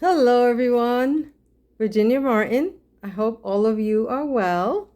Hello, everyone. Virginia Martin. I hope all of you are well.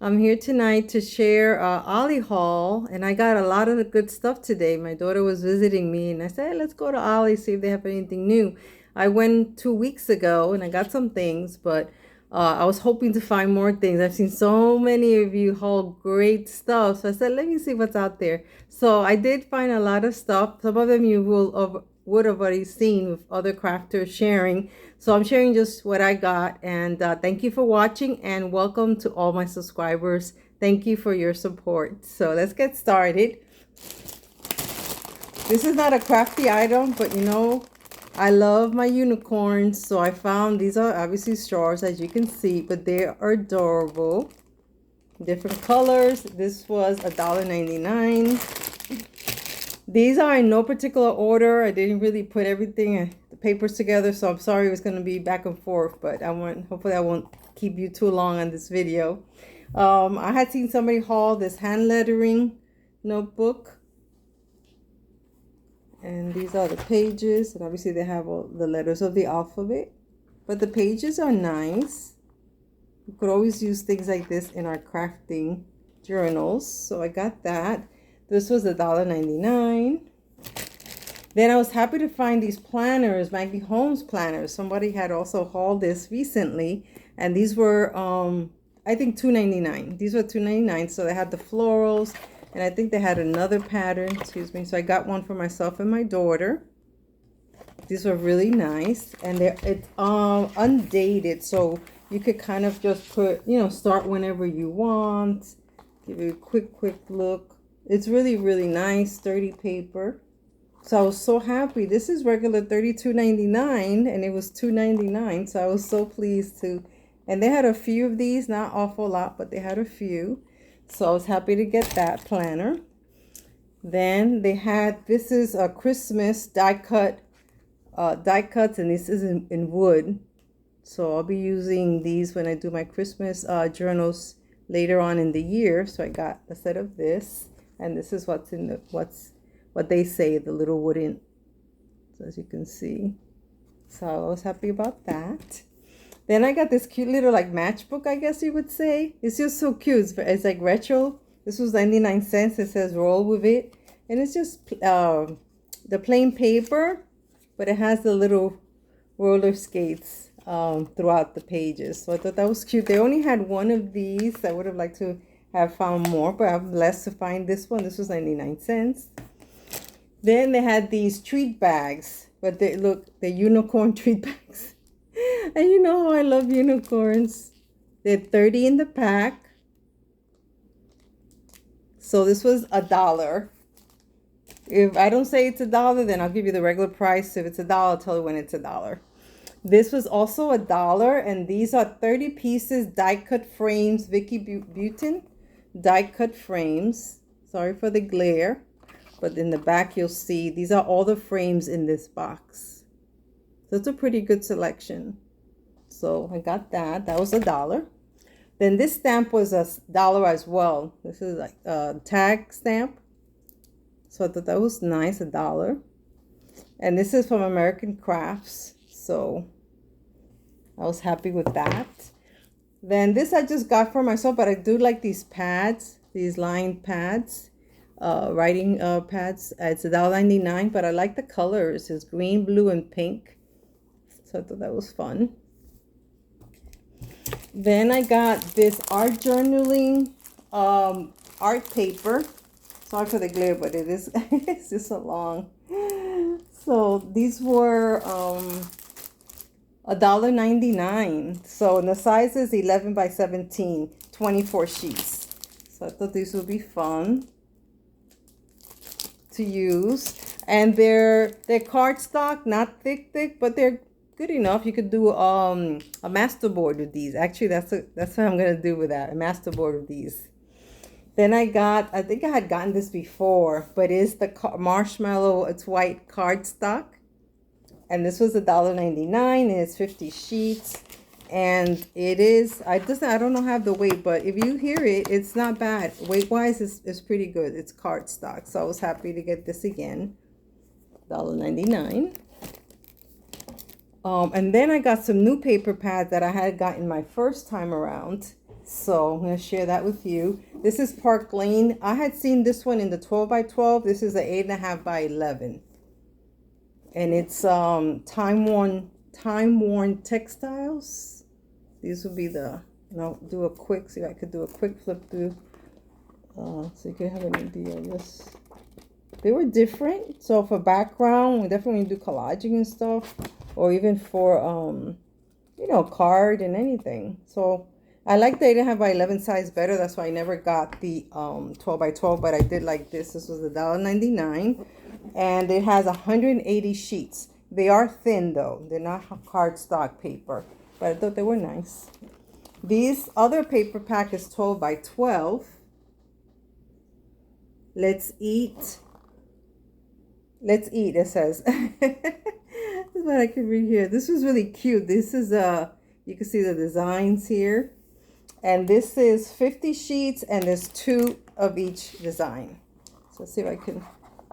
I'm here tonight to share Ollie's Haul, and I got a lot of the good stuff today. My daughter was visiting me, and I said, hey, let's go to Ollie's, see if they have anything new. I went 2 weeks ago, and I got some things, but I was hoping to find more things. I've seen so many of you haul great stuff, so I said, let me see what's out there. So I did find a lot of stuff. Some of them you would have already seen with other crafters sharing. So I'm sharing just what I got, and thank you for watching, and welcome to all my subscribers. Thank you for your support. So let's get started. This is not a crafty item, but I love my unicorns, so I found these are obviously straws, as you can see, but they are adorable. Different colors. This was $1.99. These are in no particular order. I didn't really put everything, the papers together, so I'm sorry it was going to be back and forth, but hopefully I won't keep you too long on this video. I had seen somebody haul this hand lettering notebook. And these are the pages, and obviously they have all the letters of the alphabet, but the pages are nice. You could always use things like this in our crafting journals, so I got that. This was $1.99. Then I was happy to find these planners, Maggie Holmes planners. Somebody had also hauled this recently, and these were I think $2.99. These were $2.99, so they had the florals. And I think they had another pattern, excuse me. So I got one for myself and my daughter. These were really nice. And it's undated. So you could kind of just put, start whenever you want. Give it a quick look. It's really, really nice, sturdy paper. So I was so happy. This is regular $32.99 and it was $2.99. So I was so pleased to. And they had a few of these, not awful lot, but they had a few. So I was happy to get that planner. Then they had, this is a Christmas die cuts, and this is in wood. So I'll be using these when I do my Christmas journals later on in the year. So I got a set of this, and this is what they say, the little wooden, so as you can see. So I was happy about that. Then I got this cute little matchbook, I guess you would say. It's just so cute. It's like retro. This was 99 cents. It says roll with it. And it's just the plain paper, but it has the little roller skates throughout the pages. So I thought that was cute. They only had one of these. I would have liked to have found more, but I'm blessed to find this one. This was 99 cents. Then they had these treat bags, but they're unicorn treat bags. And you know how I love unicorns. They're 30 in the pack. So this was $1. If I don't say it's $1, then I'll give you the regular price. If it's $1, I'll tell you when it's $1. This was also $1, and these are 30 pieces die cut frames, Vicky Butin die cut frames. Sorry for the glare, but in the back you'll see these are all the frames in this box. So it's a pretty good selection. So I got that. That was $1. Then this stamp was $1 as well. This is like a tag stamp. So I thought that was nice, $1. And this is from American Crafts. So I was happy with that. Then this I just got for myself, but I do like these pads, these lined pads, writing pads. It's $1.99, but I like the colors. It's green, blue, and pink. So I thought that was fun. Then I got this art journaling art paper. Sorry for the glare, but it is it's just so long. So these were $1.99. So the size is 11 by 17, 24 sheets. So I thought these would be fun to use. And they're cardstock, not thick, but they're good enough. You could do a masterboard with these. Actually, that's what I'm gonna do with that, a masterboard with these. Then I think I had gotten this before, but it's the marshmallow. It's white cardstock, and this was $1.99, and it's 50 sheets. And it is, I don't know have the weight, but if you hear it, it's not bad. Weight wise, it's pretty good. It's cardstock, so I was happy to get this again. $1.99. And then I got some new paper pads that I had gotten my first time around. So I'm going to share that with you. This is Park Lane. I had seen this one in the 12 by 12. This is the 8.5 by 11. And it's time worn textiles. These will be the, and I'll do a quick, see if I could do a quick flip through. So you can have an idea of this. They were different. So for background, we definitely do collaging and stuff. Or even for, you know, card and anything. So I like the 8.5 by 11 size better. That's why I never got the 12 by 12. But I did like this. This was $1.99. And it has 180 sheets. They are thin though. They're not cardstock paper. But I thought they were nice. These other paper pack is 12 by 12. Let's eat. Let's eat, it says. This is what I can read here. This was really cute. This is you can see the designs here. And this is 50 sheets and there's 2 of each design. So let's see if I can,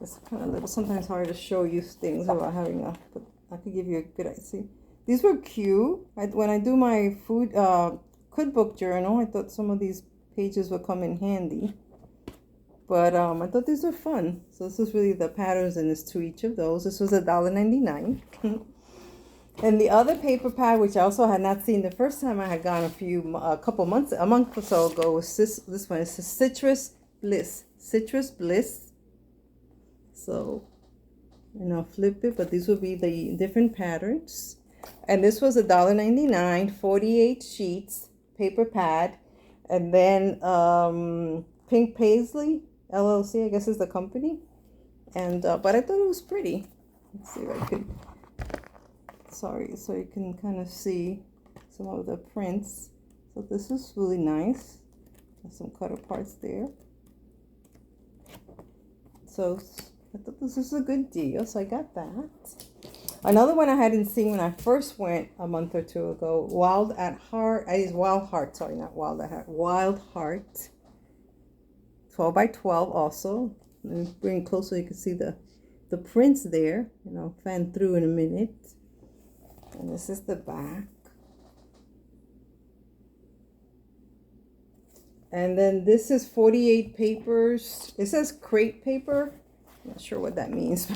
it's kind of a little, sometimes hard to show you things without having a, but I could give you a good idea. See, these were cute. When I do my food cookbook journal, I thought some of these pages would come in handy. But I thought these were fun. So this is really the patterns, and there's 2 each of those. This was $1.99. And the other paper pad, which I also had not seen the first time I had gone a month or so ago, was this one. It's a Citrus Bliss. Citrus Bliss. So, and I'll flip it, but these will be the different patterns. And this was $1.99, 48 sheets, paper pad. And then Pink Paisley LLC, I guess is the company. And but I thought it was pretty. Let's see if I could, sorry, so you can kind of see some of the prints. So this is really nice. There's some cut parts there. So I thought this was a good deal, so I got that. Another one I hadn't seen when I first went a month or 2 ago, Wild at Heart. I use Wild Heart, sorry, not Wild at Heart. Wild Heart. 12 by 12 also. Let me bring it close so you can see the prints there. And I'll fan through in a minute. And this is the back. And then this is 48 papers. It says crate paper. I'm not sure what that means.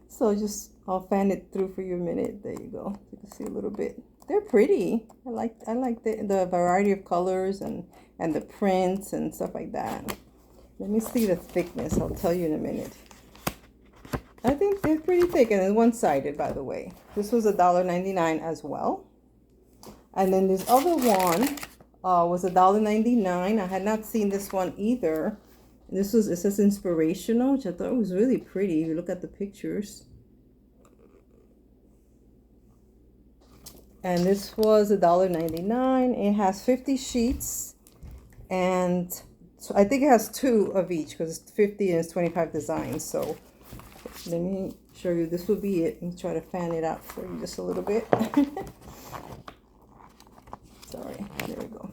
So just, I'll fan it through for you a minute. There you go. You can see a little bit. They're pretty. I like the variety of colors and the prints and stuff like that. Let me see the thickness. I'll tell you in a minute. I think they're pretty thick, and it's one-sided, by the way. This was $1.99 as well. And then this other one was $1.99. I had not seen this one either. It says inspirational, which I thought was really pretty. If you look at the pictures. And this was $1.99. It has 50 sheets. And so I think it has 2 of each because it's 50 and it's 25 designs. So let me show you. This will be it. Let me try to fan it out for you just a little bit. Sorry. There we go.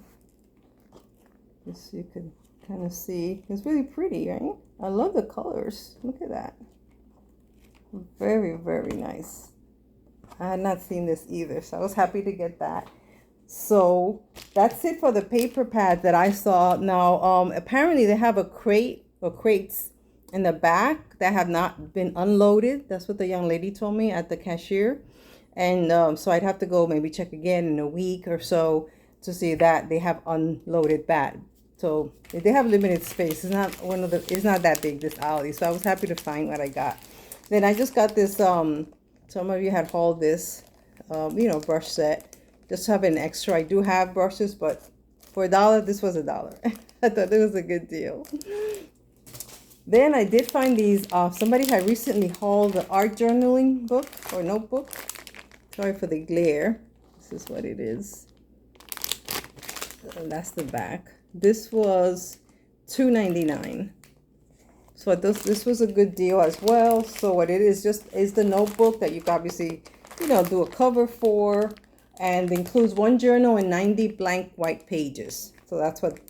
Just so you can kind of see. It's really pretty, right? I love the colors. Look at that. Very, very nice. I had not seen this either, so I was happy to get that. So that's it for the paper pad that I saw. Now, apparently they have a crate or crates in the back that have not been unloaded. That's what the young lady told me at the cashier. And so I'd have to go maybe check again in a week or so to see that they have unloaded that. So they have limited space. It's not that big, this Ollie's. So I was happy to find what I got. Then I just got this, some of you had hauled this, brush set. Just to have an extra. I do have brushes, but for $1, this was $1. I thought it was a good deal. Then I did find these. Somebody had recently hauled the art journaling book or notebook. Sorry for the glare. This is what it is. And that's the back. This was $2.99. So this was a good deal as well. So what it is is the notebook that you can obviously, do a cover for. And includes 1 journal and 90 blank white pages. So that's what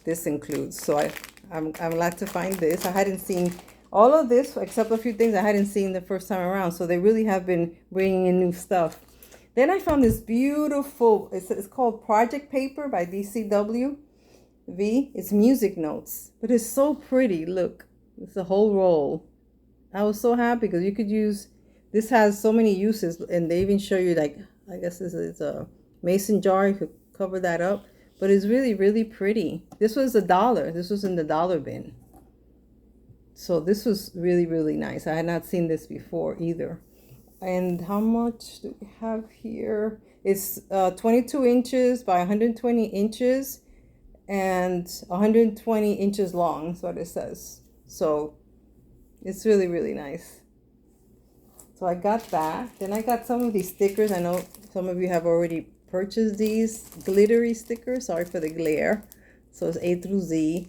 this includes. So I'm glad to find this. I hadn't seen All of this, except a few things I hadn't seen the first time around. So they really have been bringing in new stuff. Then I found this beautiful, it's called Project Paper by DCW V. It's music notes, but it's so pretty. Look, it's a whole roll. I was so happy because you could use, this has so many uses, and they even show you, like, I guess this is a mason jar. You could cover that up, but it's really, really pretty. This was $1. This was in the dollar bin. So this was really, really nice. I had not seen this before either. And how much do we have here? It's 22 inches by 120 inches and 120 inches long. That's what it says. So it's really, really nice. So I got that. Then I got some of these stickers. I know some of you have already purchased these glittery stickers. Sorry for the glare. So it's A through Z.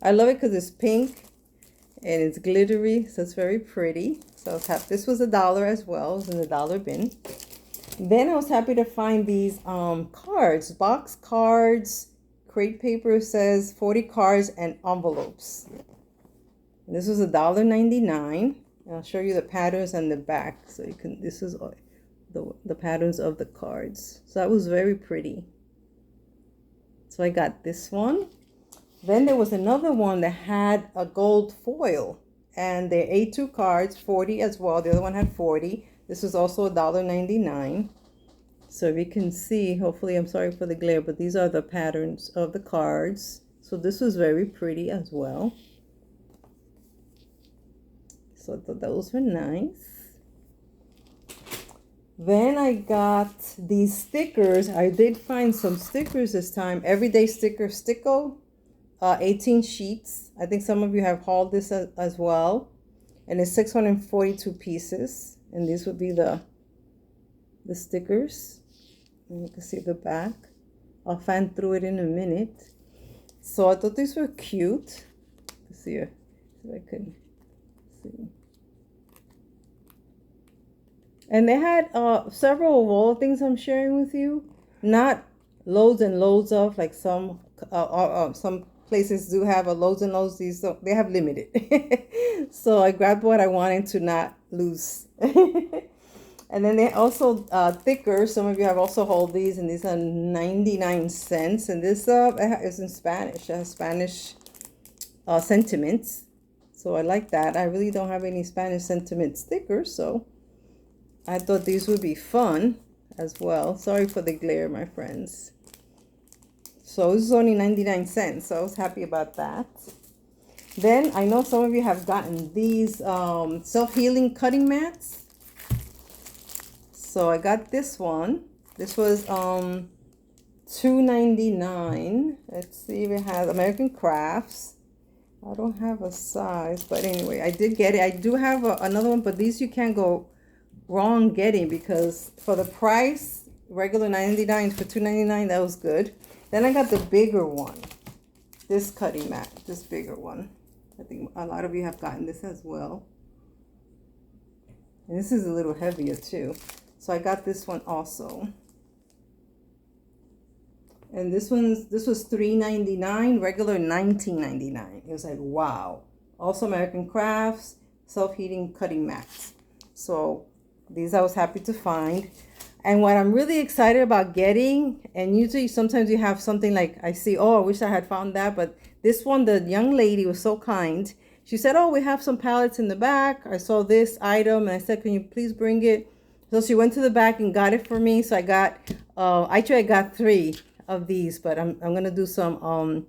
I love it because it's pink and it's glittery. So it's very pretty. So I was happy. This was $1 as well. It was in the dollar bin. Then I was happy to find these cards, box cards. Crate paper says 40 cards and envelopes. And this was $1.99. I'll show you the patterns on the back, so you can. This is the patterns of the cards. So that was very pretty. So I got this one. Then there was another one that had a gold foil, and they're A2 cards, 40 as well. The other one had 40. This was also $1.99. So if you can see, hopefully, I'm sorry for the glare, but these are the patterns of the cards. So this was very pretty as well. So I thought those were nice. Then I got these stickers. I did find some stickers this time. Everyday sticker Sticko, 18 sheets. I think some of you have hauled this as well. And it's 642 pieces. And these would be the stickers. And you can see the back. I'll fan through it in a minute. So I thought these were cute. Let's see if I could see. And they had several wall things I'm sharing with you. Not loads and loads of, like some places do have a loads and loads. These don't, they have limited. So I grabbed what I wanted to not lose. And then they also thicker. Some of you have also hold these, and these are 99 cents. And this is in Spanish. It has Spanish sentiments. So I like that. I really don't have any Spanish sentiment stickers, so I thought these would be fun as well. Sorry for the glare, my friends. So this is only 99 cents, so I was happy about that. Then I know some of you have gotten these self-healing cutting mats. So I got this one. This was $2.99. Let's see if it has American Crafts. I don't have a size, but anyway, I did get it. I do have another one, but these you can't go wrong getting, because for the price, regular 99 for $2.99, that was good. Then I got the bigger one, this cutting mat, this bigger one. I think a lot of you have gotten this as well. And this is a little heavier too. So I got this one also. And this was $3.99, regular $19.99. It was like, wow. Also American Crafts, self-heating cutting mats. So these I was happy to find. And what I'm really excited about getting, and usually sometimes you have something like, I see, oh, I wish I had found that. But this one, the young lady was so kind. She said, oh, we have some pallets in the back. I saw this item, and I said, can you please bring it? So she went to the back and got it for me. So I got, actually I got 3 of these, but I'm gonna do the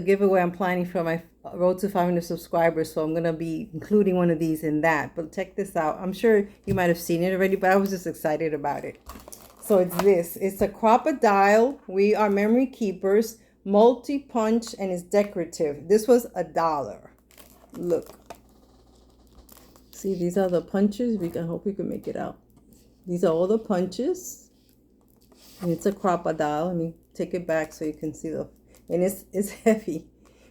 giveaway I'm planning for my road to 500 subscribers. So I'm gonna be including one of these in that. But check this out. I'm sure you might have seen it already, but I was just excited about it. So it's this. It's a crocodile. We are memory keepers, multi-punch, and it's decorative. This was $1. Look. See, these are the punches. I hope you can make it out. These are all the punches. And it's a crocodile. Let me take it back so you can see and it's heavy.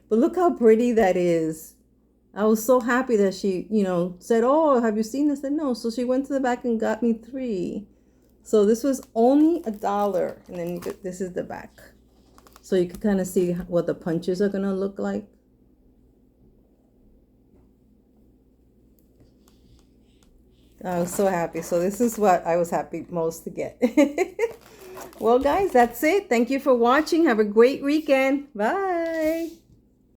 But look how pretty that is. I was so happy that she, said, oh, have you seen this? I said, no. So she went to the back and got me 3. So this was only $1. And then this is the back. So you can kind of see what the punches are going to look like. I was so happy. So this is what I was happy most to get. Well, guys, that's it. Thank you for watching. Have a great weekend. Bye.